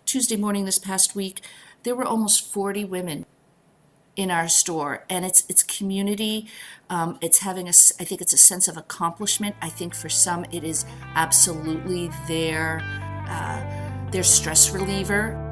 Tuesday morning this past week, there were almost 40 women in our store, and it's community. It's having I think it's a sense of accomplishment. I think for some it is absolutely their stress reliever.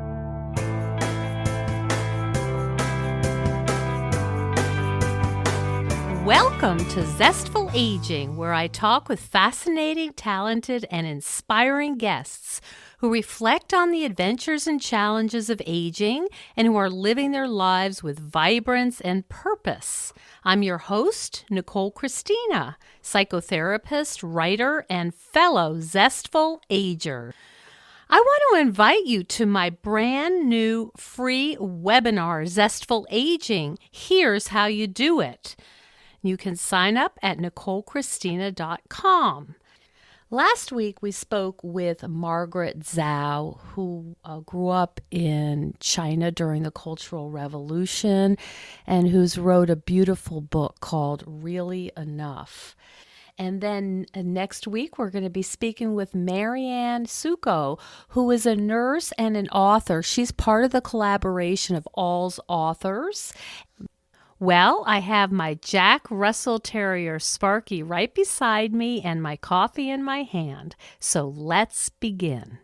Welcome to Zestful Aging, where I talk with fascinating, talented, and inspiring guests who reflect on the adventures and challenges of aging and who are living their lives with vibrance and purpose. I'm your host, Nicole Christina, psychotherapist, writer, and fellow Zestful Ager. I want to invite you to my brand new free webinar, Zestful Aging. Here's how you do it. You can sign up at NicoleChristina.com. Last week, we spoke with Margaret Zhao, who grew up in China during the Cultural Revolution and who's wrote a beautiful book called Really Enough. And then next week, we're going to be speaking with Marianne Suko, who is a nurse and an author. She's part of the collaboration of All's Authors. Well, I have my Jack Russell Terrier Sparky right beside me and my coffee in my hand. So let's begin.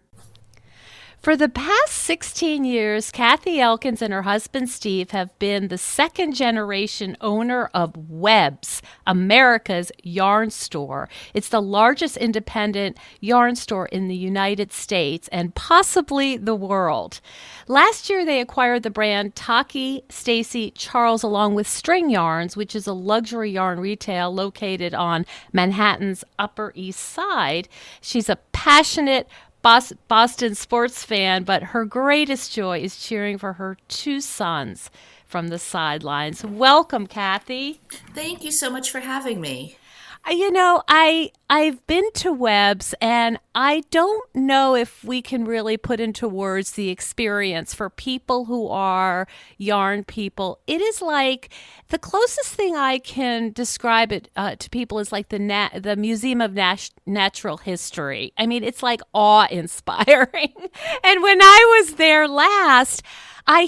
For the past 16 years, Kathy Elkins and her husband Steve have been the second generation owner of Webb's, America's yarn store. It's the largest independent yarn store in the United States and possibly the world. Last year, they acquired the brand Taki Stacy Charles along with String Yarns, which is a luxury yarn retail located on Manhattan's Upper East Side. She's a passionate Boston sports fan, but her greatest joy is cheering for her two sons from the sidelines. Welcome, Kathy. Thank you so much for having me. I've been to Webb's, and I don't know if we can really put into words the experience for people who are yarn people. It is like the closest thing I can describe it to people is like the Museum of Natural History. I mean, it's like awe-inspiring. And when I was there last, I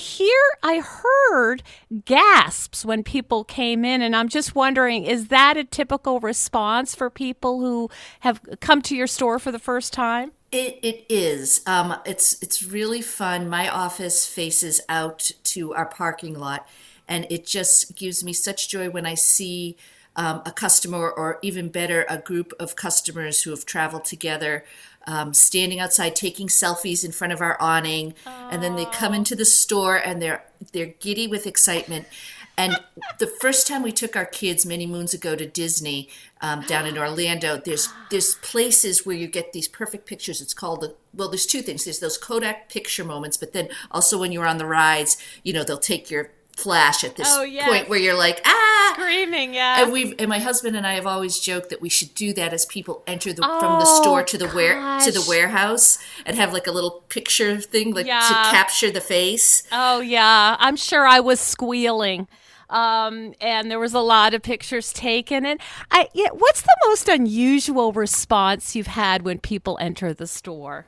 heard gasps when people came in, and I'm just wondering, is that a typical response for people who have come to your store for the first time? It is. It's really fun. My office faces out to our parking lot, and it just gives me such joy when I see a customer, or even better, a group of customers who have traveled together, standing outside taking selfies in front of our awning. And then they come into the store and they're giddy with excitement. And the first time we took our kids many moons ago to Disney, down in Orlando, there's places where you get these perfect pictures. It's called there's two things. There's those Kodak picture moments, but then also when you're on the rides, they'll take your flash at this point where you're like, screaming, yeah. And my husband and I have always joked that we should do that as people enter from the store to the warehouse, and have like a little picture thing, to capture the face. Oh yeah, I'm sure I was squealing. And there was a lot of pictures taken. And what's the most unusual response you've had when people enter the store?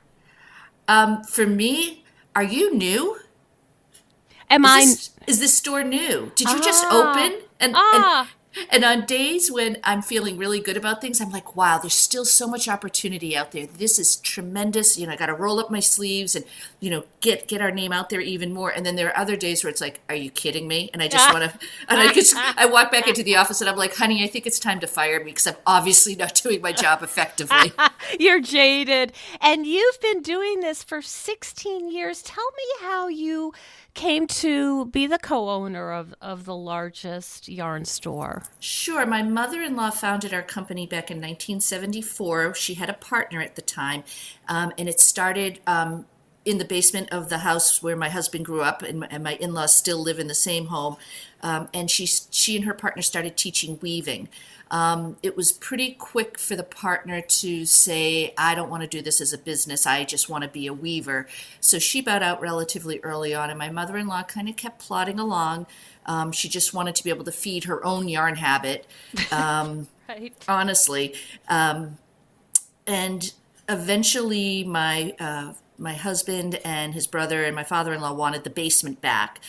For me, are you new? Is this store new? Did you just open? And on days when I'm feeling really good about things, I'm like, wow, there's still so much opportunity out there. This is tremendous. I got to roll up my sleeves and, get our name out there even more. And then there are other days where it's like, are you kidding me? And I just want to, and I walk back into the office and I'm like, honey, I think it's time to fire me because I'm obviously not doing my job effectively. You're jaded. And you've been doing this for 16 years. Tell me how you came to be the co-owner of the largest yarn store. Sure. My mother-in-law founded our company back in 1974. She had a partner at the time, and it started in the basement of the house where my husband grew up, and my in-laws still live in the same home. And she and her partner started teaching weaving. It was pretty quick for the partner to say, I don't want to do this as a business. I just want to be a weaver. So she bowed out relatively early on, and my mother-in-law kind of kept plodding along. She just wanted to be able to feed her own yarn habit, right. Honestly. And eventually my my husband and his brother and my father-in-law wanted the basement back.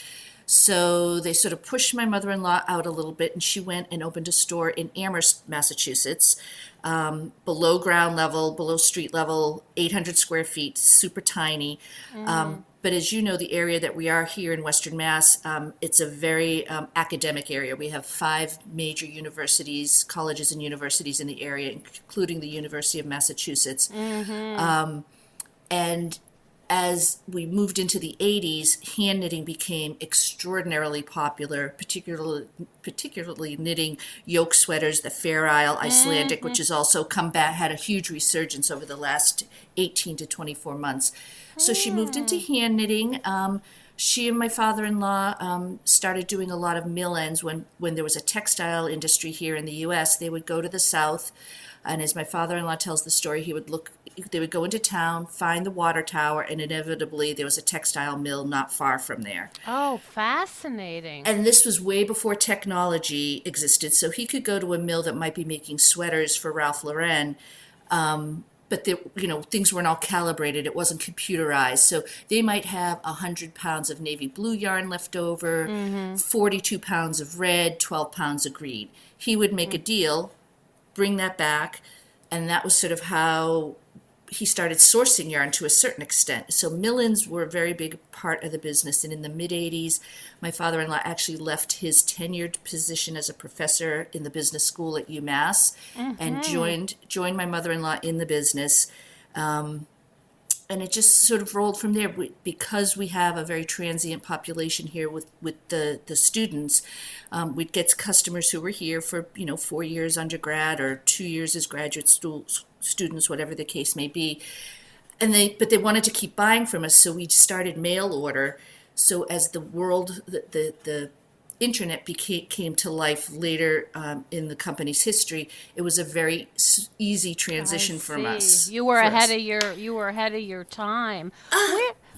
So they sort of pushed my mother-in-law out a little bit, and she went and opened a store in Amherst, Massachusetts, below ground level, below street level, 800 square feet, super tiny. But as you know, the area that we are here in Western Mass, it's a very academic area. We have 5 major universities, colleges and universities in the area, including the University of Massachusetts. And as we moved into the 80s, hand knitting became extraordinarily popular, particularly knitting yoke sweaters, the Fair Isle Icelandic, which has also come back, had a huge resurgence over the last 18 to 24 months. So she moved into hand knitting. She and my father-in-law started doing a lot of mill ends when there was a textile industry here in the U.S. They would go to the South, and as my father-in-law tells the story, they would go into town, find the water tower, and inevitably there was a textile mill not far from there. Oh, fascinating. And this was way before technology existed, so he could go to a mill that might be making sweaters for Ralph Lauren, but things weren't all calibrated. It wasn't computerized, so they might have 100 pounds of navy blue yarn left over, 42 pounds of red, 12 pounds of green. He would make a deal, bring that back, and that was sort of how he started sourcing yarn to a certain extent. So mill-ins were a very big part of the business. And in the mid-'80s, my father-in-law actually left his tenured position as a professor in the business school at UMass and joined my mother-in-law in the business. And it just sort of rolled from there. Because we have a very transient population here with the students, we'd get customers who were here for 4 years undergrad or 2 years as graduate students, whatever the case may be. But they wanted to keep buying from us, so we started mail order. So as the internet came to life later in the company's history, it was a very easy I transition from see. us. You were For ahead us. of your time.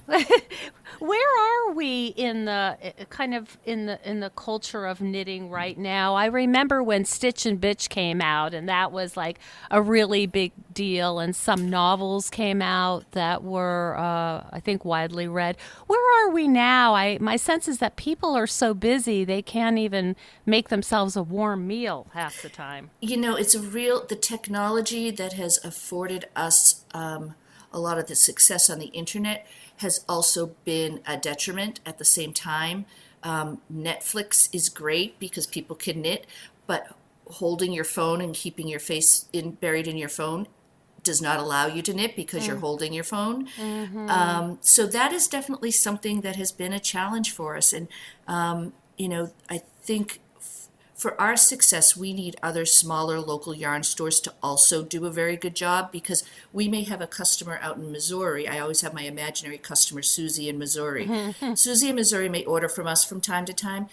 Where where are we in the kind of in the culture of knitting right now? I remember when Stitch and Bitch came out, and that was like a really big deal, and some novels came out that were I think widely read. Where are we now? My sense is that people are so busy they can't even make themselves a warm meal half the time. It's the technology that has afforded us a lot of the success on the internet has also been a detriment at the same time. Netflix is great because people can knit, but holding your phone and keeping your face buried in your phone does not allow you to knit because you're holding your phone. So that is definitely something that has been a challenge for us. And, I think for our success, we need other smaller local yarn stores to also do a very good job because we may have a customer out in Missouri. I always have my imaginary customer, Susie in Missouri. Susie in Missouri may order from us from time to time,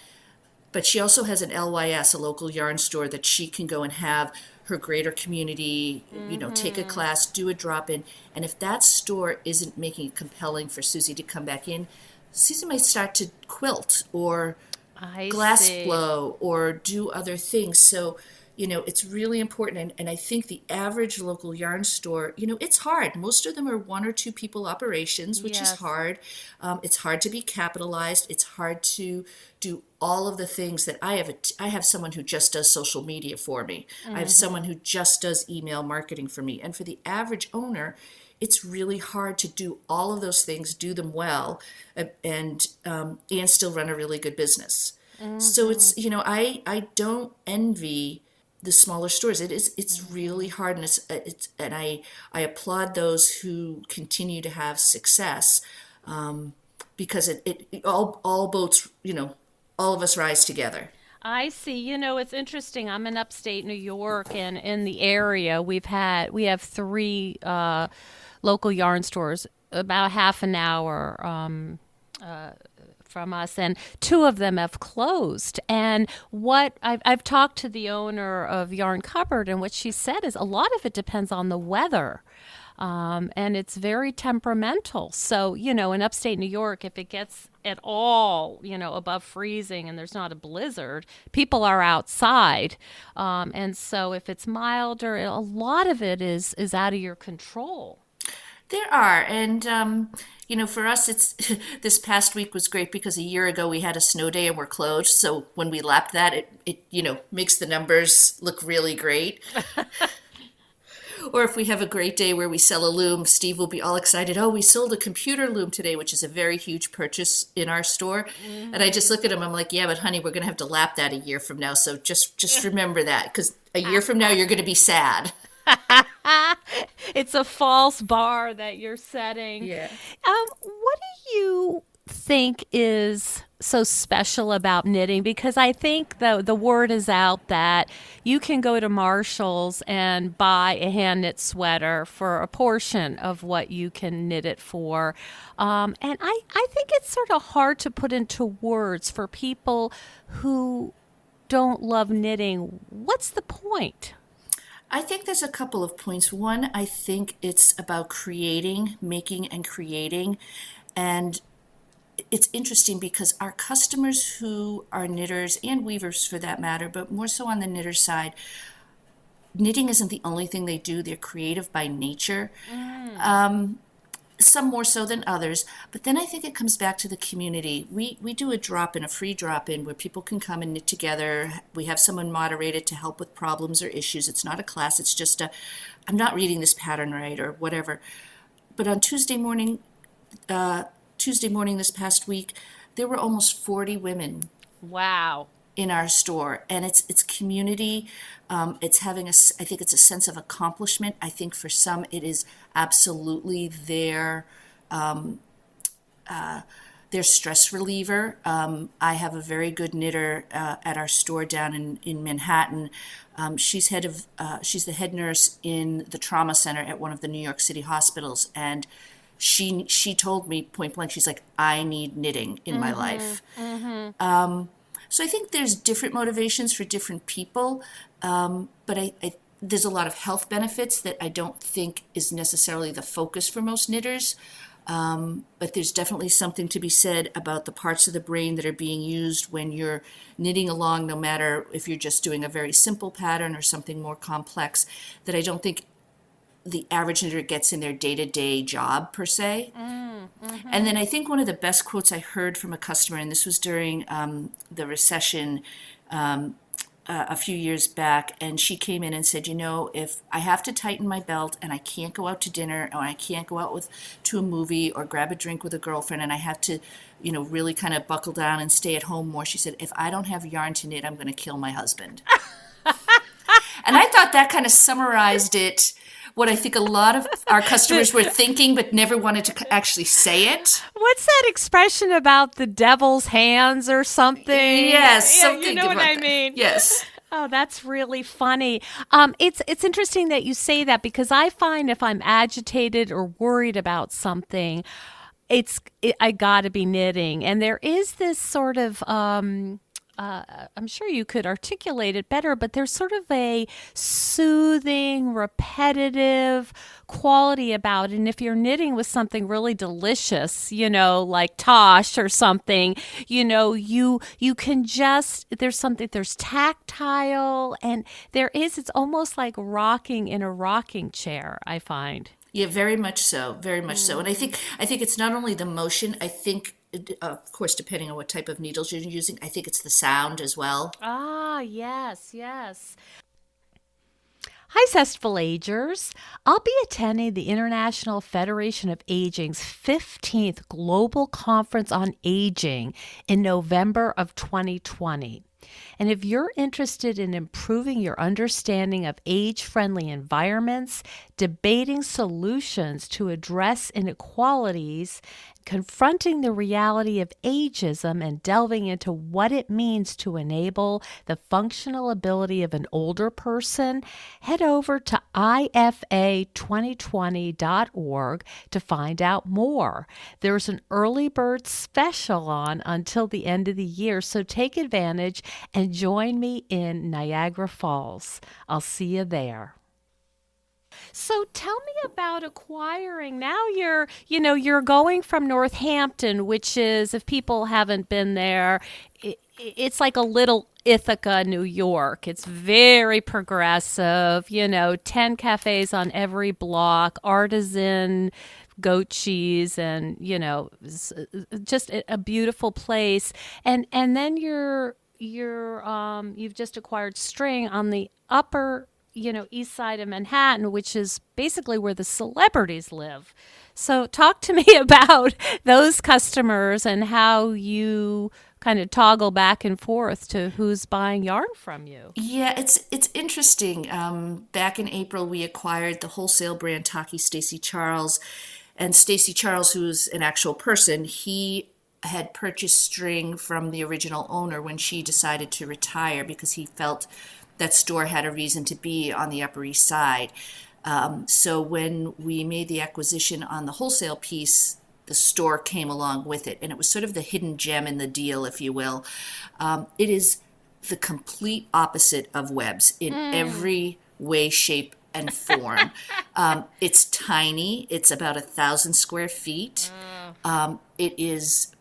but she also has an LYS, a local yarn store that she can go and have her greater community, take a class, do a drop in. And if that store isn't making it compelling for Susie to come back in, Susie might start to quilt or I glass see. blow or do other things. So, it's really important. And I think the average local yarn store, it's hard. Most of them are 1 or 2 people operations, which is Yes. hard. It's hard to be capitalized. It's hard to do all of the things that I have someone who just does social media for me. I have someone who just does email marketing for me. And for the average owner, it's really hard to do all of those things, do them well, and still run a really good business. So I don't envy the smaller stores. It's really hard, and I applaud those who continue to have success, because it all boats, all of us rise together. I see. It's interesting. I'm in upstate New York, and in the area, we have three local yarn stores about half an hour from us, and two of them have closed. And what I've talked to the owner of Yarn Cupboard, and what she said is a lot of it depends on the weather. And it's very temperamental. So, in upstate New York, if it gets at all, above freezing and there's not a blizzard, people are outside. And so if it's milder, a lot of it is out of your control. There are, and for us, it's this past week was great because a year ago we had a snow day and we're closed. So when we lapped that, it makes the numbers look really great. Or if we have a great day where we sell a loom, Steve will be all excited. Oh, we sold a computer loom today, which is a very huge purchase in our store. And I just Hmm. look at him. I'm like, yeah, but honey, we're going to have to lap that a year from now. So just remember that because a year from now you're going to be sad. It's a false bar that you're setting. Yeah. What do you think is so special about knitting? Because I think the word is out that you can go to Marshall's and buy a hand knit sweater for a portion of what you can knit it for. And I think it's sort of hard to put into words for people who don't love knitting. What's the point? I think there's a couple of points. One, I think it's about creating, making, and creating. And it's interesting because our customers who are knitters and weavers for that matter, but more so on the knitter side, knitting isn't the only thing they do. They're creative by nature, Mm. some more so than others. But then I think it comes back to the community. We do a drop in, a free drop in, where people can come and knit together. We have someone moderated to help with problems or issues. It's not a class, it's just I'm not reading this pattern right or whatever. But on Tuesday morning this past week, there were almost 40 women Wow. in our store, and it's community. It's having I think it's a sense of accomplishment. I think for some it is absolutely their stress reliever. I have a very good knitter at our store down in Manhattan. She's the head nurse in the trauma center at one of the New York City hospitals, and she told me point blank, she's like, I need knitting in my Mhm. life. Mhm. So I think there's different motivations for different people, but there's a lot of health benefits that I don't think is necessarily the focus for most knitters. But there's definitely something to be said about the parts of the brain that are being used when you're knitting along, no matter if you're just doing a very simple pattern or something more complex, that I don't think the average knitter gets in their day-to-day job per se. Mm. And then Mhm. I think one of the best quotes I heard from a customer, and this was during the recession a few years back, and she came in and said, if I have to tighten my belt and I can't go out to dinner or I can't go out to a movie or grab a drink with a girlfriend and I have to, really kind of buckle down and stay at home more, she said, if I don't have yarn to knit, I'm going to kill my husband. And I thought that kind of summarized it, what I think a lot of our customers were thinking, but never wanted to actually say it. What's that expression about the devil's hands or something? Yes, Yeah, you something know what about I that. mean. Yes. Oh, that's really funny. It's interesting that you say that because I find if I'm agitated or worried about something, I got to be knitting, and there is this sort of I'm sure you could articulate it better, but there's sort of a soothing, repetitive quality about it. And if you're knitting with something really delicious, like Tosh or something, you can just there's tactile, and it's almost like rocking in a rocking chair, I find. Yeah, very much so, very much so. And I Mm. think I think it's not only the motion. I think, of course, depending on what type of needles you're using, I think it's the sound as well. Ah, yes, yes. Hi, Zestful Agers. I'll be attending the International Federation of Aging's 15th Global Conference on Aging in November of 2020. And if you're interested in improving your understanding of age friendly environments, debating solutions to address inequalities, confronting the reality of ageism, and delving into what it means to enable the functional ability of an older person, head over to ifa2020.org to find out more. There's an early bird special on until the end of the year, so take advantage and join me in Niagara Falls. I'll see you there. So tell me about acquiring. Now you're going from Northampton, which is, if people haven't been there, it's like a little Ithaca, New York. It's very progressive, 10 cafes on every block, artisan goat cheese, and just a beautiful place. And then you've just acquired String on the upper, east side of Manhattan, which is basically where the celebrities live. So talk to me about those customers and how you kind of toggle back and forth to who's buying yarn from you. Yeah, it's interesting. Back in April, we acquired the wholesale brand Taki Stacy Charles, and Stacy Charles, who's an actual person, he had purchased String from the original owner when she decided to retire because he felt that store had a reason to be on the Upper East Side. So when we made the acquisition on the wholesale piece, the store came along with it, and it was sort of the hidden gem in the deal, if you will. It is the complete opposite of Webs in every way, shape, and form. It's tiny. It's about 1,000 square feet. It is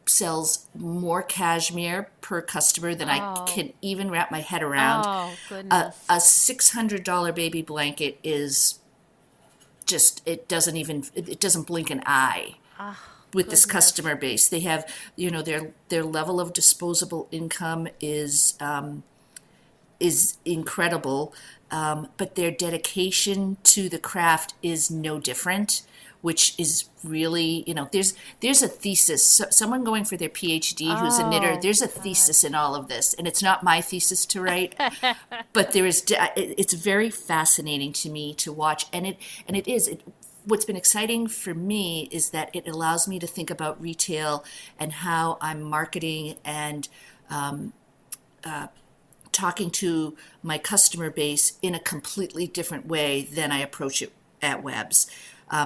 sells more cashmere per customer than I can even wrap my head around. Oh, A goodness. $600 baby blanket is just it doesn't blink an eye with this Goodness. customer base. They have, their level of disposable income is incredible, but their dedication to the craft is no different, which is really, there's a thesis. Someone going for their PhD who's a knitter, Oh, there's a thesis in all of this, and it's not my thesis to write, but it's very fascinating to me to watch, and it is. What's been exciting for me is that it allows me to think about retail and how I'm marketing and talking to my customer base in a completely different way than I approach it at Webb's.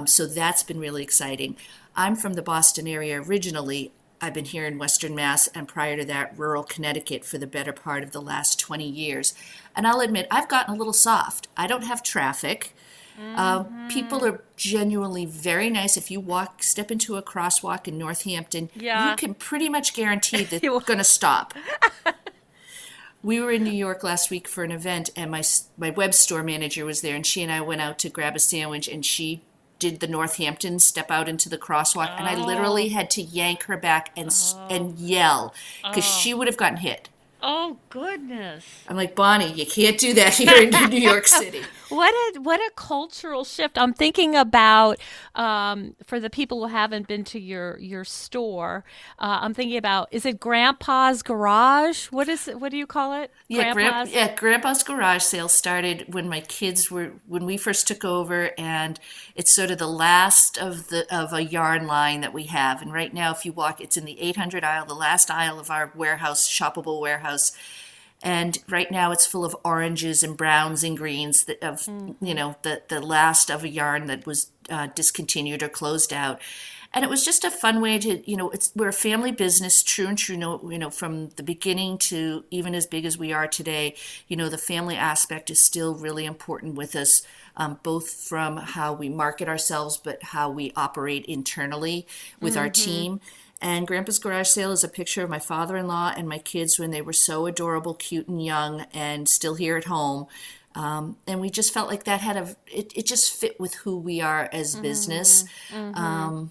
So that's been really exciting. I'm from the Boston area originally. I've been here in Western Mass and prior to that, rural Connecticut for the better part of the last 20 years. And I'll admit, I've gotten a little soft. I don't have traffic. People Mm-hmm. are genuinely very nice. If you step into a crosswalk in Northampton, you Yeah. can pretty much guarantee that they're You- going to stop. We were in New York last week for an event, and my web store manager was there, and she and I went out to grab a sandwich, and she did the Northampton step out into the crosswalk, and I literally oh, had to yank her back oh, and yell because oh, she would have gotten hit. oh, goodness. I'm like, Bonnie, you can't do that here in New York City. What a cultural shift. I'm thinking about, for the people who haven't been to your store. I'm thinking about, is it Grandpa's Garage? What do you call it? Grandpa's. Grandpa's garage sale started when when we first took over, and it's sort of the last of a yarn line that we have. And right now, if you walk, it's in the 800 aisle, the last aisle of our warehouse, shoppable warehouse. And right now, it's full of oranges and browns and greens Mm-hmm. the last of a yarn that was discontinued or closed out. And it was just a fun way to, we're a family business, true and true, from the beginning to even as big as we are today. The family aspect is still really important with us, both from how we market ourselves, but how we operate internally with our Mm-hmm. team. And Grandpa's Garage Sale is a picture of my father-in-law and my kids when they were so adorable, cute, and young, and still here at home. And we just felt like that it just fit with who we are as business. Mm-hmm.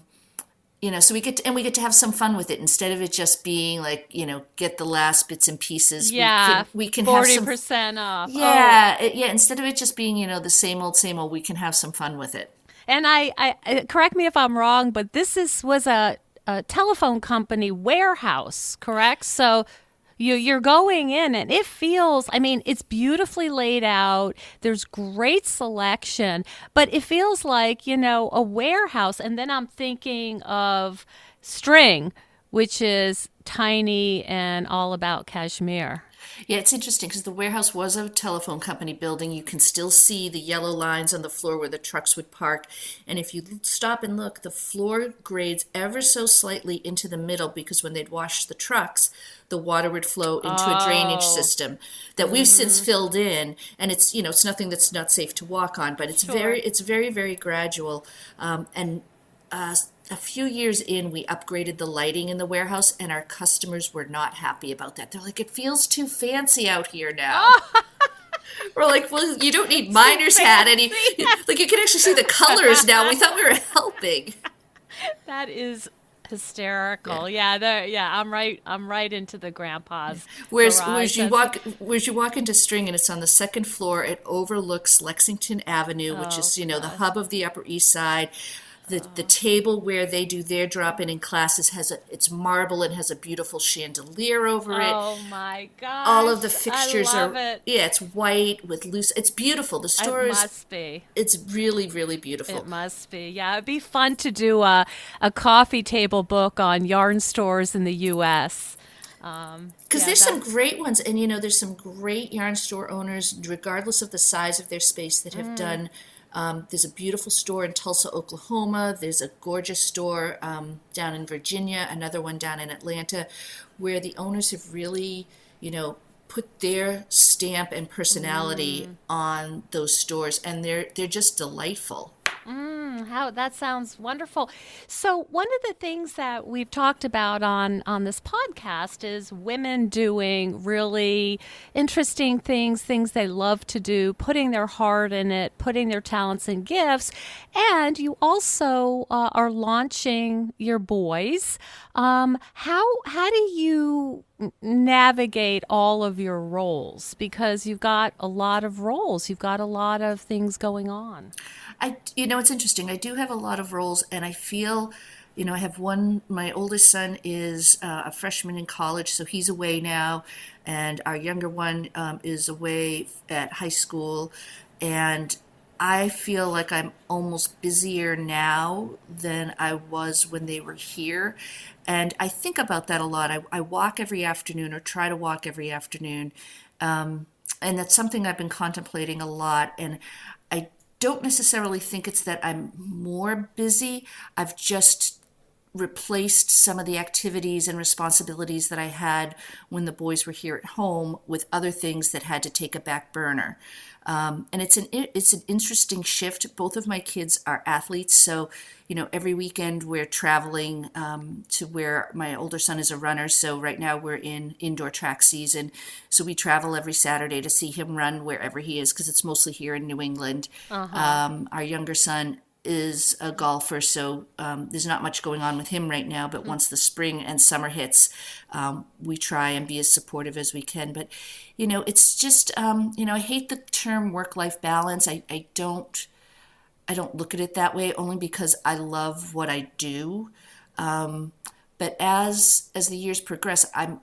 Mm-hmm. So we get to have some fun with it instead of it just being like, get the last bits and pieces. Yeah, We can have some, 40% off. Oh, yeah, instead of it just being, the same old, we can have some fun with it. and correct me if I'm wrong, but was a telephone company warehouse, correct? So you're going in and it feels, I mean, it's beautifully laid out. There's great selection, but it feels like, a warehouse. And then I'm thinking of String, which is tiny and all about cashmere. Yeah, it's interesting because the warehouse was a telephone company building. You can still see the yellow lines on the floor where the trucks would park. And if you stop and look, the floor grades ever so slightly into the middle because when they'd wash the trucks, the water would flow into a drainage Oh, system that we've since filled in. And it's nothing that's not safe to walk on, but sure. it's very, very gradual. And a few years in, we upgraded the lighting in the warehouse, and our customers were not happy about that. They're like, it feels too fancy out here now. Oh, We're like, well, you don't need too miner's hat any. fancy. Like, you can actually see the colors now. We thought we were helping. That is Yeah. hysterical. Yeah, yeah, I'm right. I'm right into the grandpa's Whereas, garage. That's whereas you walk into String and it's on the second floor, it overlooks Lexington Avenue, which oh is, the gosh. hub of the Upper East Side. The table where they do their drop-in and classes it's marble and has a beautiful chandelier over it. Oh my All of the gosh. I fixtures love are, it. yeah, it's white with loose, it's beautiful. The It store is, must be. it's really, really It beautiful. must be. Yeah, it'd be fun to do a coffee table book on yarn stores in the US. Because Yeah, there's some that's great ones, and there's some great yarn store owners, regardless of the size of their space, that have done. There's a beautiful store in Tulsa, Oklahoma. There's a gorgeous store down in Virginia, another one down in Atlanta, where the owners have really, put their stamp and personality on those stores, and they're just delightful. how that sounds wonderful. So one of the things that we've talked about on this podcast is women doing really interesting things, things they love to do, putting their heart in it, putting their talents and gifts. And you also are launching your boys. How do you navigate all of your roles? Because you've got a lot of roles, you've got a lot of things going on. It's interesting. I do have a lot of roles, and I feel, I have one. My oldest son is a freshman in college, so he's away now, and our younger one is away at high school, and I feel like I'm almost busier now than I was when they were here. And I think about that a lot. I walk every afternoon or try to walk every afternoon. And that's something I've been contemplating a lot. And I don't necessarily think it's that I'm more busy. I've just replaced some of the activities and responsibilities that I had when the boys were here at home with other things that had to take a back burner. And it's an interesting shift. Both of my kids are athletes, so every weekend we're traveling to where my older son is a runner. So right now we're in indoor track season, so we travel every Saturday to see him run wherever he is because it's mostly here in New England. Uh-huh. Our younger son is a golfer, so there's not much going on with him right now. But once the spring and summer hits, we try and be as supportive as we can. But it's just I hate the term work-life balance. I don't look at it that way only because I love what I do. But as the years progress, I'm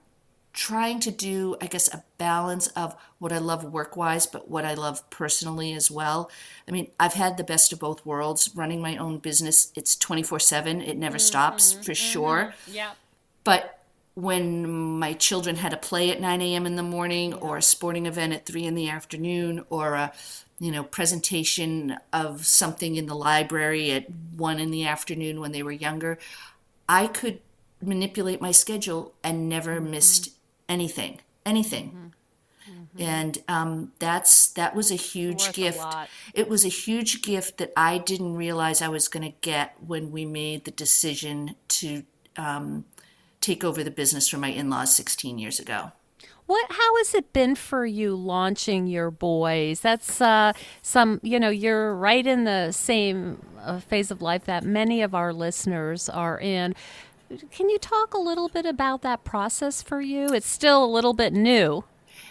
trying to do, I guess, a balance of what I love work wise, but what I love personally as well. I mean, I've had the best of both worlds. Running my own business, it's 24/7, it never stops Mm-hmm. for Mm-hmm. sure. Yep. But when my children had a play at 9 a.m. in the morning, Yeah. or a sporting event at 3 in the afternoon, or a presentation of something in the library at 1 in the afternoon when they were younger, I could manipulate my schedule and never Mm-hmm. missed anything. Mm-hmm. Mm-hmm. And that was a It's huge worth a gift. lot. It was a huge gift that I didn't realize I was going to get when we made the decision to take over the business from my in-laws 16 years ago. How has it been for you launching your boys? That's you're right in the same phase of life that many of our listeners are in. Can you talk a little bit about that process for you? It's still a little bit new.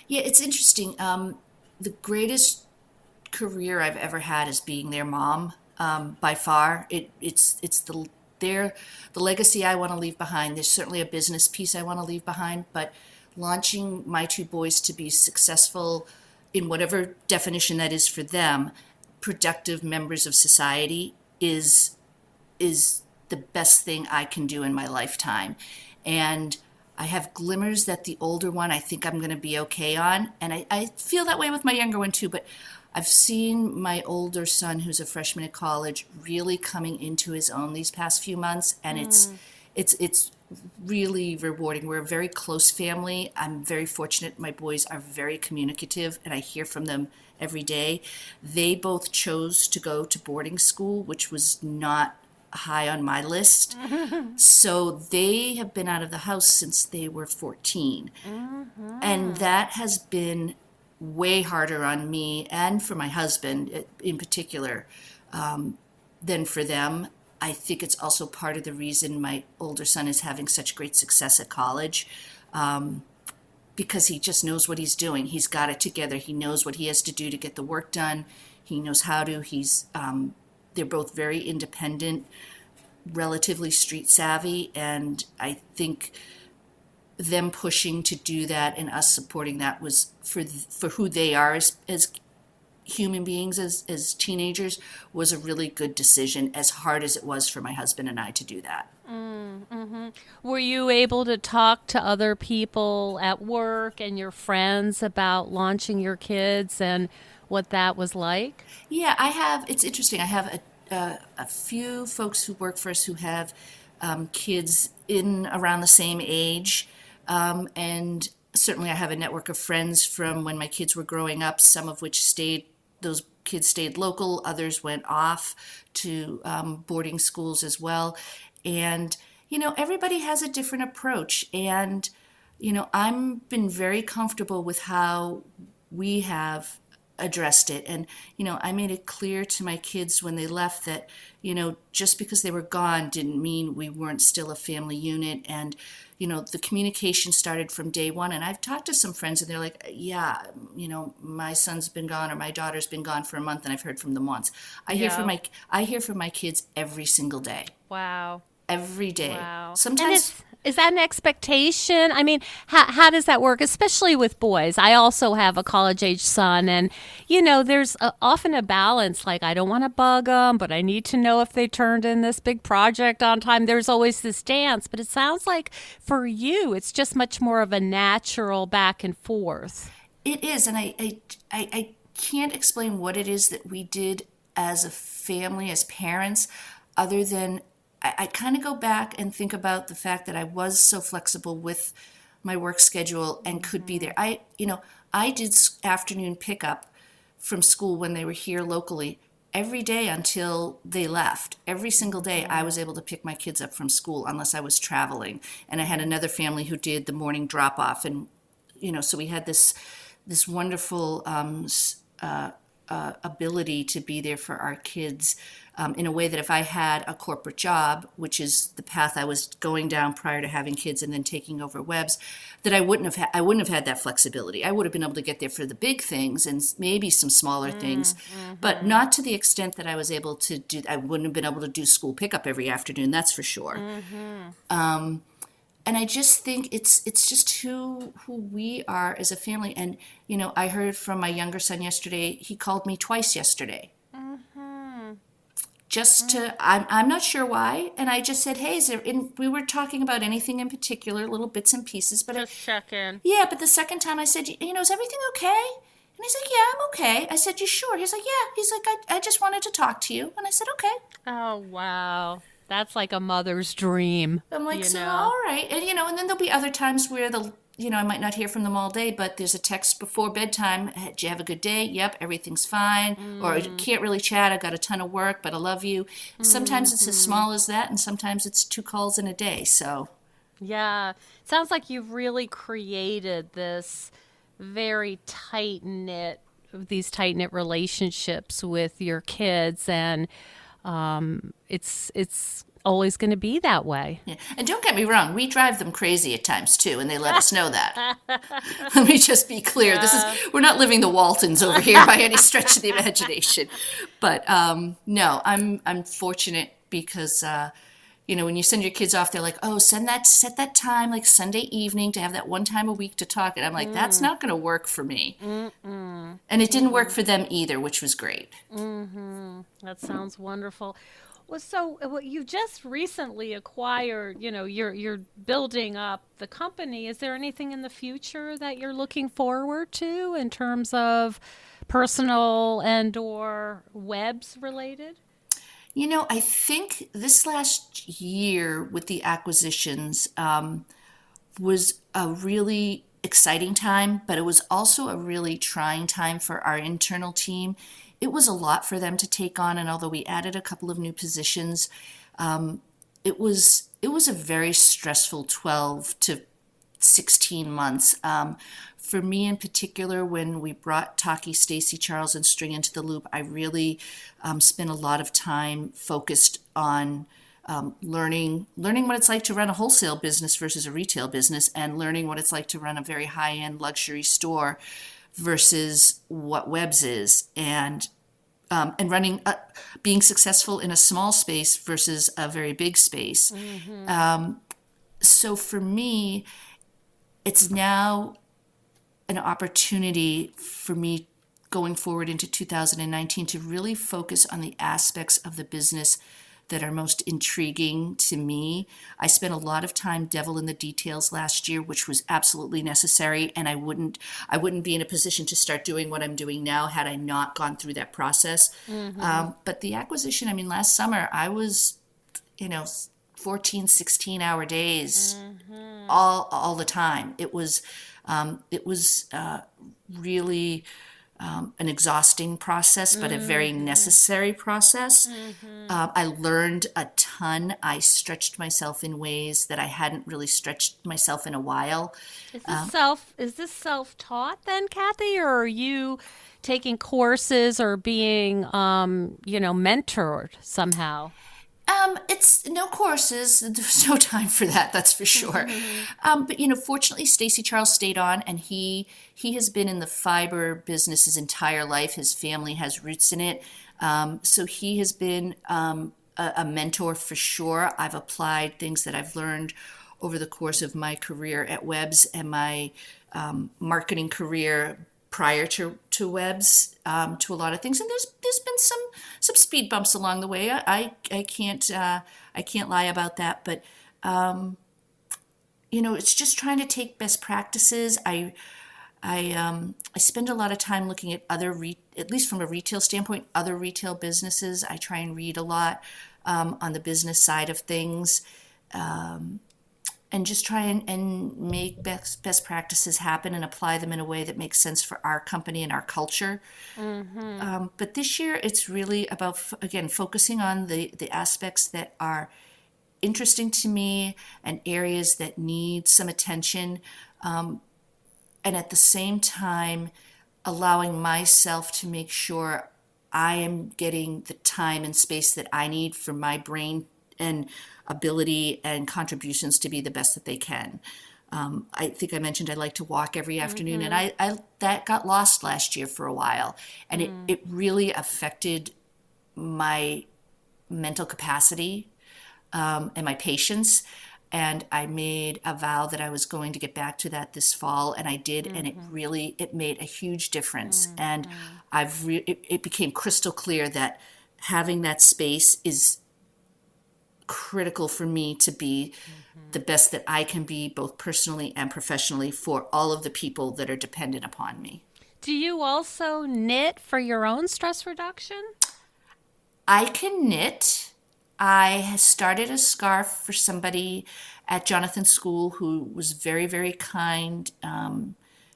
Yeah, it's interesting. The greatest career I've ever had is being their mom. By far, it's the legacy I want to leave behind. There's certainly a business piece I want to leave behind, but launching my two boys to be successful in whatever definition that is for them, productive members of society is the best thing I can do in my lifetime. And I have glimmers that the older one I think I'm going to be okay on. And I feel that way with my younger one too. But I've seen my older son, who's a freshman at college, really coming into his own these past few months. And it's really rewarding. We're a very close family. I'm very fortunate. My boys are very communicative, and I hear from them every day. They both chose to go to boarding school, which was not high on my list. So they have been out of the house since they were 14. And that has been way harder on me and for my husband in particular than for them. I think it's also part of the reason my older son is having such great success at college, because he just knows what he's doing. He's got it together. He knows what he has to do to get the work done. He knows how to. They're both very independent, relatively street savvy, and I think them pushing to do that and us supporting that was for who they are as human beings, as teenagers, was a really good decision, as hard as it was for my husband and I to do that. Were you able to talk to other people at work and your friends about launching your kids and what that was like? Yeah, I have. It's interesting. I have a few folks who work for us who have kids in around the same age, and certainly I have a network of friends from when my kids were growing up. Some of which stayed. Those kids stayed local. Others went off to boarding schools as well, and everybody has a different approach. And I've been very comfortable with how we have addressed it. And, I made it clear to my kids when they left that, just because they were gone didn't mean we weren't still a family unit. And, the communication started from day one. And I've talked to some friends and they're like, yeah, my son's been gone or my daughter's been gone for a month and I've heard from them once. Yeah. I hear from my kids every single day. Wow. Every day. Wow. And Sometimes. is that an expectation? I mean, how does that work, especially with boys? I also have a college age son, and, there's often a balance. Like, I don't want to bug them, but I need to know if they turned in this big project on time. There's always this dance, but it sounds like for you, it's just much more of a natural back and forth. It is, and I can't explain what it is that we did as a family, as parents, other than I kind of go back and think about the fact that I was so flexible with my work schedule and could be there. I did afternoon pickup from school when they were here locally every day until they left. Every single day I was able to pick my kids up from school unless I was traveling. And I had another family who did the morning drop off, and so we had this wonderful ability to be there for our kids in a way that if I had a corporate job, which is the path I was going down prior to having kids and then taking over Webs, that I wouldn't have had that flexibility. I would have been able to get there for the big things and maybe some smaller things, but not to the extent that I was able to do. I wouldn't have been able to do school pickup every afternoon, that's for sure. And I just think it's just who we are as a family. And I heard from my younger son yesterday. He called me twice yesterday. Just to, I'm not sure why. And I just said, hey, we were talking about anything in particular, little bits and pieces. But Just check in. yeah, but the second time I said, is everything okay? And he's like, yeah, I'm okay. I said, you sure? He's like, yeah. He's like, I just wanted to talk to you. And I said, okay. Oh, wow. That's like a mother's dream, I'm like, you so, know? all right. And, and then there'll be other times where I might not hear from them all day, but there's a text before bedtime. Hey, did you have a good day? Yep, everything's fine. Or can't really chat. I got a ton of work, but I love you. Sometimes it's as small as that, and sometimes it's 2 calls in a day. So, Yeah. Sounds like you've really created this very these tight knit relationships with your kids, and it's always going to be that way. yeah. And don't get me wrong, we drive them crazy at times too, and they let us know that. Let me just be clear. Yeah. We're not living the Waltons over here by any stretch of the imagination. But no, I'm fortunate because when you send your kids off, they're like, oh, set that time like Sunday evening to have that one time a week to talk. And I'm like, that's not going to work for me. And it didn't work for them either, which was great. That sounds wonderful. Well, so you just recently acquired, you're building up the company. Is there anything in the future that you're looking forward to in terms of personal and or webs related? I think this last year with the acquisitions was a really exciting time, but it was also a really trying time for our internal team. It was a lot for them to take on, and although we added a couple of new positions, it was a very stressful 12 to 16 months. For me in particular, when we brought Taki, Stacy, Charles, and String into the loop, I really spent a lot of time focused on learning what it's like to run a wholesale business versus a retail business, and learning what it's like to run a very high end luxury store versus what Webs is, and running being successful in a small space versus a very big space. Mm-hmm. So for me, it's now an opportunity for me going forward into 2019 to really focus on the aspects of the business that are most intriguing to me. I spent a lot of time devil in the details last year, which was absolutely necessary, and I wouldn't be in a position to start doing what I'm doing now had I not gone through that process. Mm-hmm. But the acquisition, I mean, last summer I was, you know, 14, 16-hour days Mm-hmm. all the time. It was really an exhausting process, but a very Mm-hmm. necessary process. Mm-hmm. I learned a ton. I stretched myself in ways that I hadn't really stretched myself in a while. Is this self taught then, Kathy, or are you taking courses or being mentored somehow? It's no courses. There's no time for that. That's for sure. Mm-hmm. But fortunately, Stacey Charles stayed on, and he has been in the fiber business his entire life. His family has roots in it, so he has been a mentor for sure. I've applied things that I've learned over the course of my career at Webb's and my marketing career prior to Webs, to a lot of things, and there's been some speed bumps along the way. I can't lie about that, but it's just trying to take best practices. I spend a lot of time looking at at least from a retail standpoint, other retail businesses. I try and read a lot on the business side of things, and just try and make best practices happen and apply them in a way that makes sense for our company and our culture. Mm-hmm. But this year, it's really about, again, focusing on the aspects that are interesting to me and areas that need some attention. And at the same time, allowing myself to make sure I am getting the time and space that I need for my brain and ability and contributions to be the best that they can. I think I mentioned I like to walk every afternoon, and Mm-hmm. I that got lost last year for a while, and it really affected my mental capacity and my patience. And I made a vow that I was going to get back to that this fall, and I did, and it Mm-hmm. really it made a huge difference. And Mm-hmm. it became crystal clear that having that space is critical for me to be Mm-hmm. the best that I can be, both personally and professionally, for all of the people that are dependent upon me. Do you also knit for your own stress reduction? I can knit. I started a scarf for somebody at Jonathan's school who was very, very kind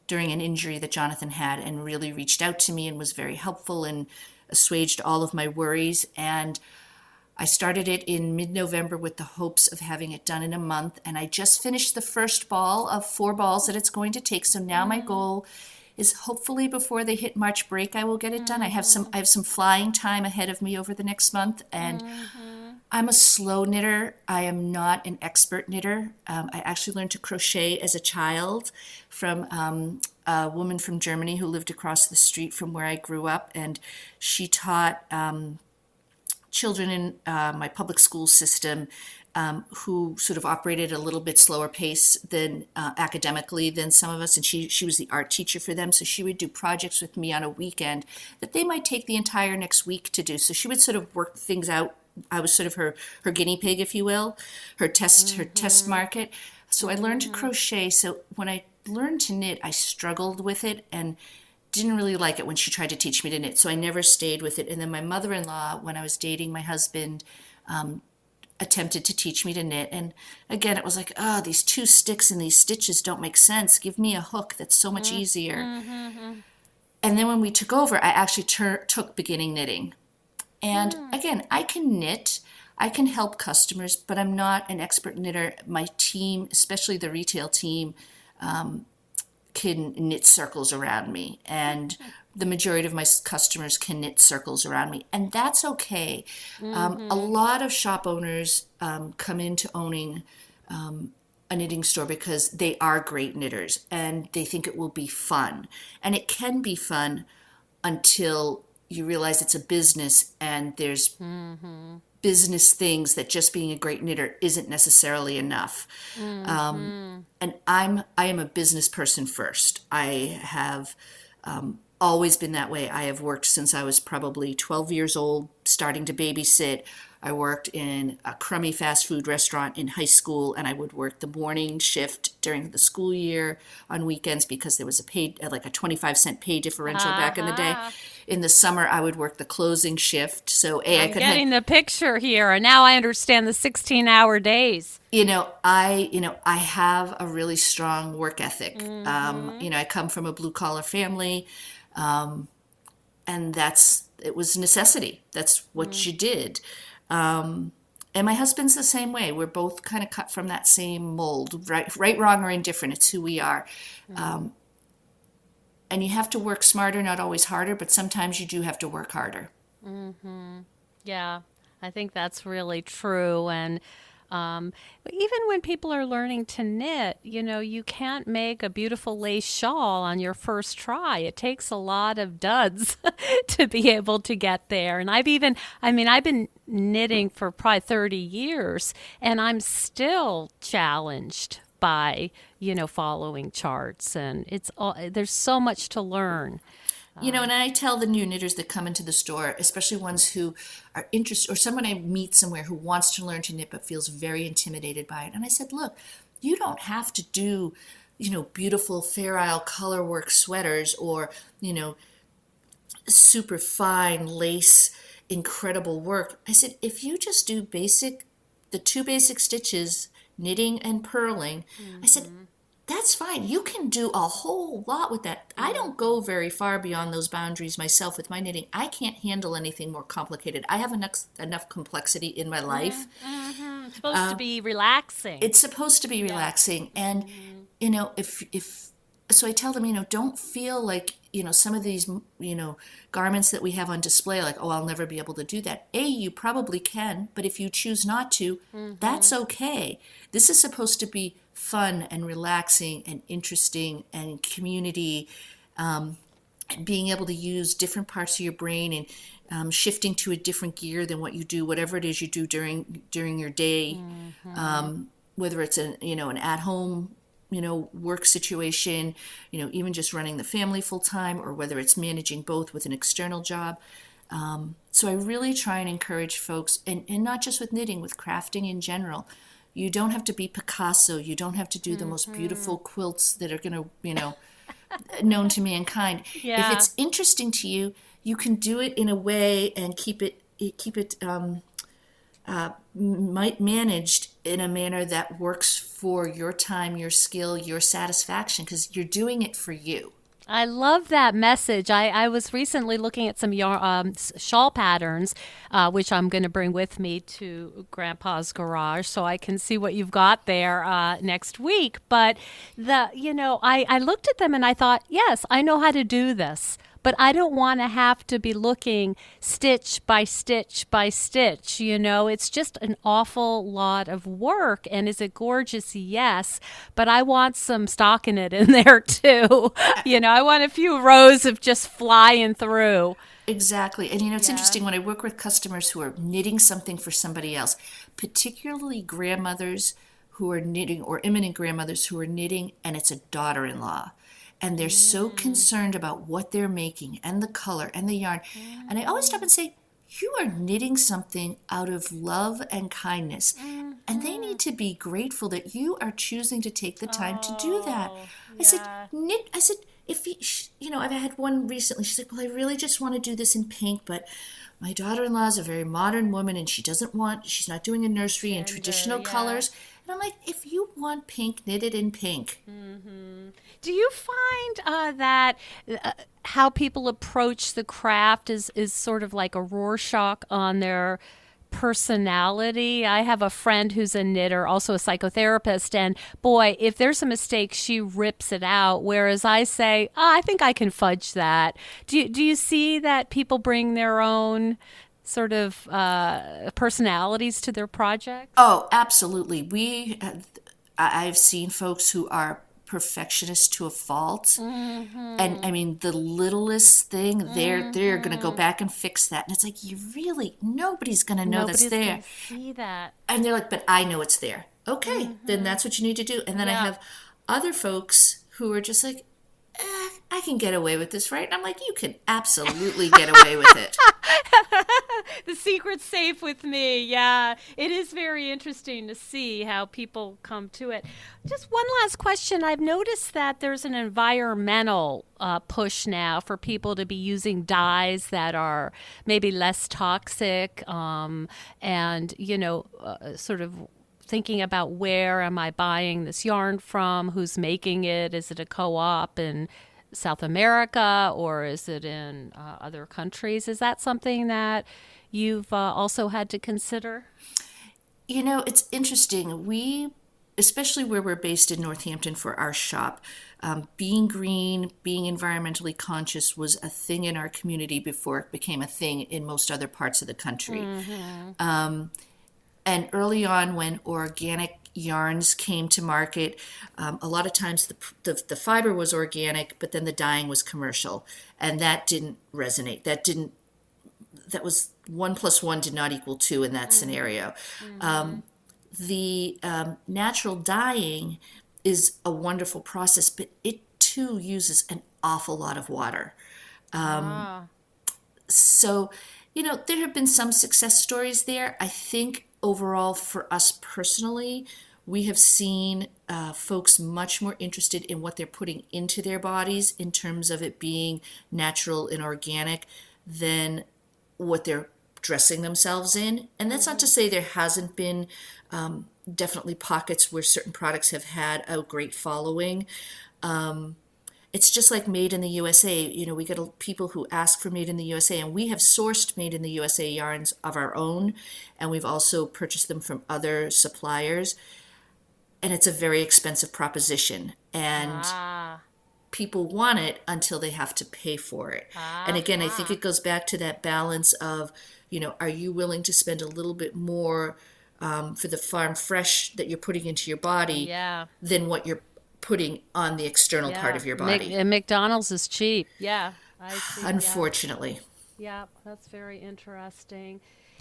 during an injury that Jonathan had, and really reached out to me and was very helpful and assuaged all of my worries. And I started it in mid November with the hopes of having it done in a month. And I just finished the first ball of 4 balls that it's going to take. So now my Mm-hmm. goal is, hopefully before they hit March break, I will get it done. I have some Mm-hmm. I have some flying time ahead of me over the next month. And Mm-hmm. I'm a slow knitter. I am not an expert knitter. I actually learned to crochet as a child from a woman from Germany who lived across the street from where I grew up. And she taught children in my public school system who sort of operated a little bit slower pace than academically than some of us, and she was the art teacher for them. So she would do projects with me on a weekend that they might take the entire next week to do. So she would sort of work things out I was sort of her guinea pig, if you will, her test market. So I learned to crochet. So when I learned to knit, I struggled with it and didn't really like it when she tried to teach me to knit. So I never stayed with it. And then my mother-in-law, when I was dating my husband, attempted to teach me to knit. And again, it was like, oh, these two sticks and these stitches don't make sense. Give me a hook that's so much easier. And then when we took over, I actually took beginning knitting. And again, I can knit, I can help customers, but I'm not an expert knitter. My team, especially the retail team, can knit circles around me. And the majority of my customers can knit circles around me. And that's okay. A lot of shop owners come into owning a knitting store because they are great knitters and they think it will be fun. And it can be fun until you realize it's a business and there's business things that just being a great knitter isn't necessarily enough. And I am a business person first. I have always been that way. I have worked since I was probably 12 years old, starting to babysit. I worked in a crummy fast food restaurant in high school, and I would work the morning shift during the school year on weekends because there was like a 25-cent pay differential back in the day. In the summer, I would work the closing shift. So I I'm could getting the picture here, and now I understand the 16-hour days. I have a really strong work ethic. I come from a blue collar family, and it was necessity. That's what you did. And my husband's the same way. We're both kind of cut from that same mold, right, wrong, or indifferent. It's who we are. And you have to work smarter, not always harder, but sometimes you do have to work harder. Yeah, I think that's really true. And even when people are learning to knit, you can't make a beautiful lace shawl on your first try. It takes a lot of duds to be able to get there. And I've been knitting for probably 30 years, and I'm still challenged by, following charts. And there's so much to learn. And I tell the new knitters that come into the store, especially ones who are interested, or someone I meet somewhere who wants to learn to knit but feels very intimidated by it. And I said, look, you don't have to do, beautiful Fair Isle colorwork sweaters or, super fine lace, incredible work. I said, if you just do the two basic stitches, knitting and purling, I said, that's fine. You can do a whole lot with that. I don't go very far beyond those boundaries myself with my knitting. I can't handle anything more complicated. I have enough complexity in my life. It's supposed to be relaxing. It's supposed to be relaxing. And, if so I tell them, don't feel like, some of these, garments that we have on display, like, oh, I'll never be able to do that. You probably can, but if you choose not to, that's okay. This is supposed to be fun and relaxing and interesting and community, and being able to use different parts of your brain and shifting to a different gear than what you do, whatever it is you do during your day, whether it's an at-home work situation, even just running the family full time, or whether it's managing both with an external job. So I really try and encourage folks, and not just with knitting, with crafting in general. You don't have to be Picasso. You don't have to do the most beautiful quilts that are going to, known to mankind. Yeah. If it's interesting to you, you can do it in a way and keep it managed in a manner that works for your time, your skill, your satisfaction, because you're doing it for you. I love that message. I was recently looking at some shawl patterns, which I'm going to bring with me to Grandpa's garage so I can see what you've got there next week. But I looked at them and I thought, yes, I know how to do this. But I don't want to have to be looking stitch by stitch by stitch. It's just an awful lot of work. And is it gorgeous? Yes. But I want some stockinette in there too. I want a few rows of just flying through. Exactly. And it's interesting when I work with customers who are knitting something for somebody else, particularly grandmothers who are knitting, or imminent grandmothers who are knitting, and it's a daughter-in-law. And they're so concerned about what they're making and the color and the yarn. And I always stop and say, you are knitting something out of love and kindness. And they Mm-hmm. need to be grateful that you are choosing to take the time to do that. Oh, I said, yeah. knit. I said, if you know, I've had one recently. She's like, well, I really just want to do this in pink, but my daughter-in-law is a very modern woman and she's not doing a nursery in Gender, traditional yeah. colors. And I'm like, if you want pink, knit it in pink. Hmm. Do you find that how people approach the craft is sort of like a Rorschach on their personality? I have a friend who's a knitter, also a psychotherapist, and boy, if there's a mistake, she rips it out. Whereas I say, I think I can fudge that. Do you see that people bring their own sort of personalities to their projects? Oh, absolutely. I've seen folks who are perfectionists to a fault. And I Mm-hmm. mean, the littlest thing, they're going to go Mm-hmm. back and fix that. And it's like, nobody's going to know that's Nobody's there. gonna see that. And they're like, but I know it's there. Okay, then Mm-hmm. that's what you need to do. And then I Yeah. have other folks who are just like, I can get away with this, right? And I'm like, you can absolutely get away with it. The secret's safe with me. Yeah. It is very interesting to see how people come to it. Just one last question. I've noticed that there's an environmental push now for people to be using dyes that are maybe less toxic, and, sort of thinking about where am I buying this yarn from, who's making it, is it a co-op in South America or is it in other countries? Is that something that you've also had to consider? You know, it's interesting. Especially where we're based in Northampton for our shop, being green, being environmentally conscious was a thing in our community before it became a thing in most other parts of the country. Mm-hmm. And early on, when organic yarns came to market, a lot of times the fiber was organic, but then the dyeing was commercial, and that didn't resonate. That was one plus one did not equal two in that scenario. Mm-hmm. The natural dyeing is a wonderful process, but it too uses an awful lot of water. Ah. So, there have been some success stories there. I think overall, for us personally, we have seen folks much more interested in what they're putting into their bodies in terms of it being natural and organic than what they're dressing themselves in. And that's not to Mm-hmm. say there hasn't been definitely pockets where certain products have had a great following. It's just like made in the USA. We get people who ask for made in the USA, and we have sourced made in the USA yarns of our own, and we've also purchased them from other suppliers. And it's a very expensive proposition. And Ah. people want it until they have to pay for it. And again, I think Ah. it goes back to that balance of, are you willing to spend a little bit more for the farm fresh that you're putting into your body Yeah. than what you're putting on the external part Yeah. of your body? And McDonald's is cheap. Yeah. I see. Yeah. Unfortunately. Yeah, that's very interesting.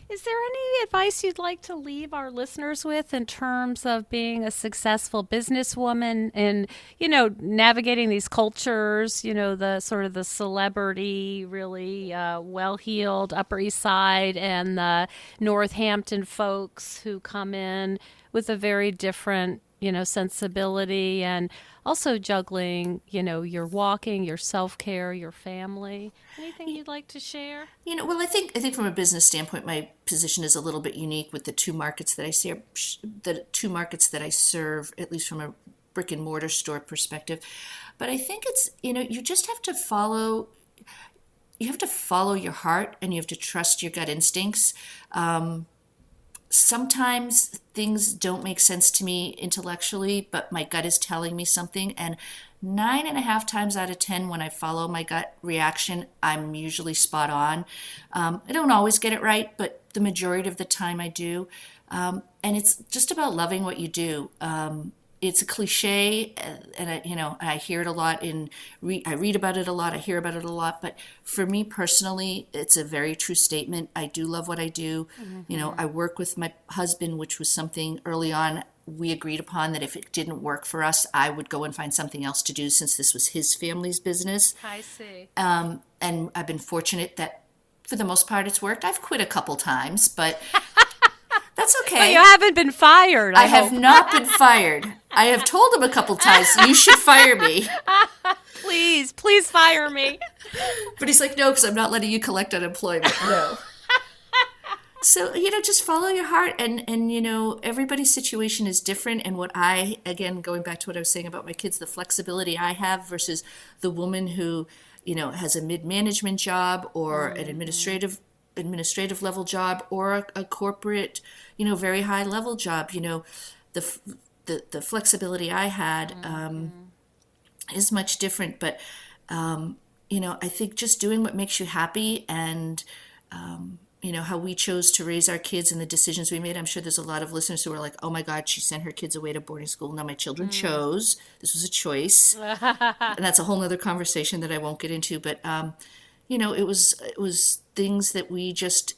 Is there any advice you'd like to leave our listeners with in terms of being a successful businesswoman and, navigating these cultures, the sort of the celebrity, really well-heeled Upper East Side and the Northampton folks who come in with a very different, sensibility and also juggling, your walking, your self-care, your family. Anything you'd like to share? Well, I think from a business standpoint, my position is a little bit unique with the two markets that I serve, at least from a brick and mortar store perspective. But I think it's, you just have to follow your heart and you have to trust your gut instincts. Sometimes things don't make sense to me intellectually, but my gut is telling me something. And 9.5 times out of 10, when I follow my gut reaction, I'm usually spot on. I don't always get it right, but the majority of the time I do. And it's just about loving what you do. It's a cliche, and I hear it a lot I read about it a lot, I hear about it a lot. But for me personally, it's a very true statement. I do love what I do. Mm-hmm. I work with my husband, which was something early on we agreed upon that if it didn't work for us, I would go and find something else to do since this was his family's business. I see. And I've been fortunate that For the most part, it's worked. I've quit a couple times, but that's But you okay. haven't been fired, I I have hope. not been fired. I have told him a couple times, you should fire me. Please, please fire me. But he's like, no, because I'm not letting you collect unemployment. No. So, just follow your heart, and everybody's situation is different. And what again, going back to what I was saying about my kids, the flexibility I have versus the woman who, has a mid-management job or an administrative level job or a corporate, very high level job. The f- the flexibility I had is much different. But I think just doing what makes you happy, and how we chose to raise our kids and the decisions we made. I'm sure there's a lot of listeners who are like, oh my God, she sent her kids away to boarding school. No, my children chose. This was a choice. And that's a whole nother conversation that I won't get into. But, it was things that we've just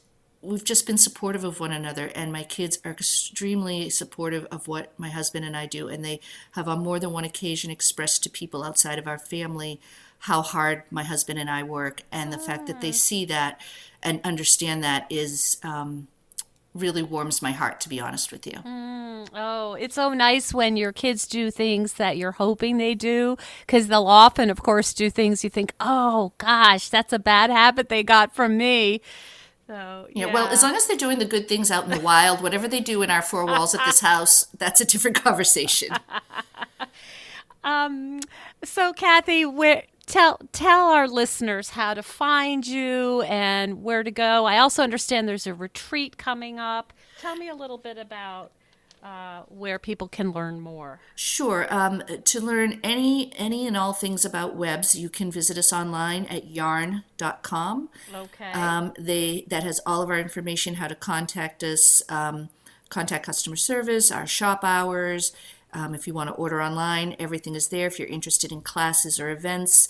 been supportive of one another. And my kids are extremely supportive of what my husband and I do. And they have on more than one occasion expressed to people outside of our family how hard my husband and I work. And the fact that they see that and understand that is really warms my heart, to be honest with you. Oh, it's so nice when your kids do things that you're hoping they do, because they'll often, of course, do things you think, oh gosh, that's a bad habit they got from me. So, Yeah, well, as yeah. long as they're doing the good things out in the wild, whatever they do in our four walls at this house, that's a different conversation. So, Kathy, tell our listeners how to find you and where to go. I also understand there's a retreat coming up. Tell me a little bit about where people can learn more. Sure. To learn any and all things about webs, you can visit us online at yarn.com. Okay. That has all of our information, how to contact us, contact customer service, our shop hours. If you want to order online, everything is there. If you're interested in classes or events,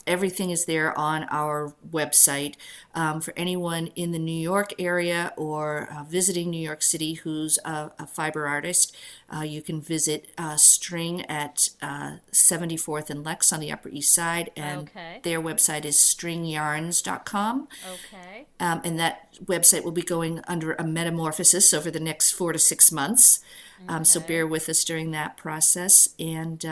everything is there on our website. For anyone in the New York area or visiting New York City who's a fiber artist, you can visit String at 74th and Lex on the Upper East Side, and Okay. their website is stringyarns.com. Okay. And that website will be going under a metamorphosis over the next 4 to 6 months. So Okay. bear with us during that process. And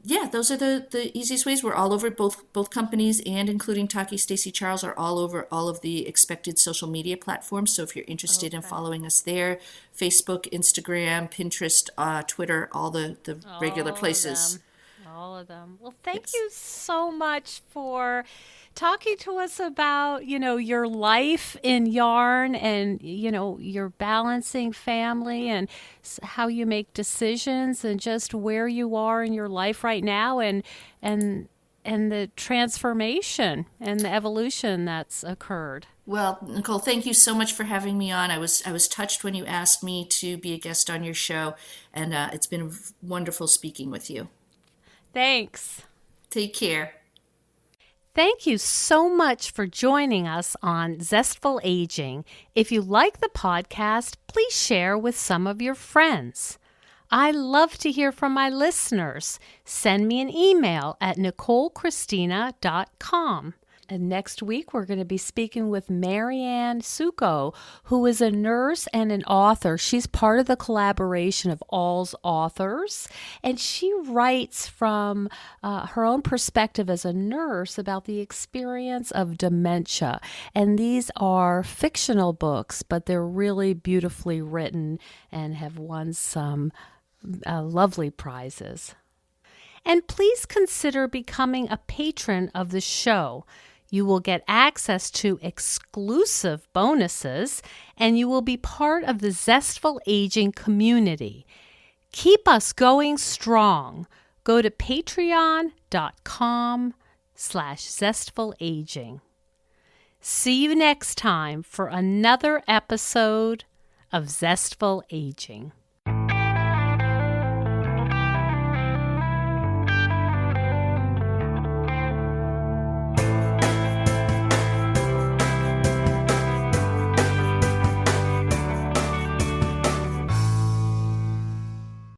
yeah, those are the easiest ways. We're all over both companies, and including Taki Stacy Charles are all over all of the expected social media platforms. So if you're interested in Okay. following us there, Facebook, Instagram, Pinterest, Twitter, all the regular All of places. them. All of them. Well, thank Yes. you so much for talking to us about, your life in yarn and, your balancing family and how you make decisions and just where you are in your life right now and and the transformation and the evolution that's occurred. Well, Nicole, thank you so much for having me on. I was touched when you asked me to be a guest on your show, and it's been wonderful speaking with you. Thanks. Take care. Thank you so much for joining us on Zestful Aging. If you like the podcast, please share with some of your friends. I love to hear from my listeners. Send me an email at NicoleChristina.com. And next week, we're going to be speaking with Marianne Suko, who is a nurse and an author. She's part of the collaboration of All's Authors, and she writes from her own perspective as a nurse about the experience of dementia. And these are fictional books, but they're really beautifully written and have won some lovely prizes. And please consider becoming a patron of the show. You will get access to exclusive bonuses, and you will be part of the Zestful Aging community. Keep us going strong. Go to patreon.com/zestfulaging. See you next time for another episode of Zestful Aging.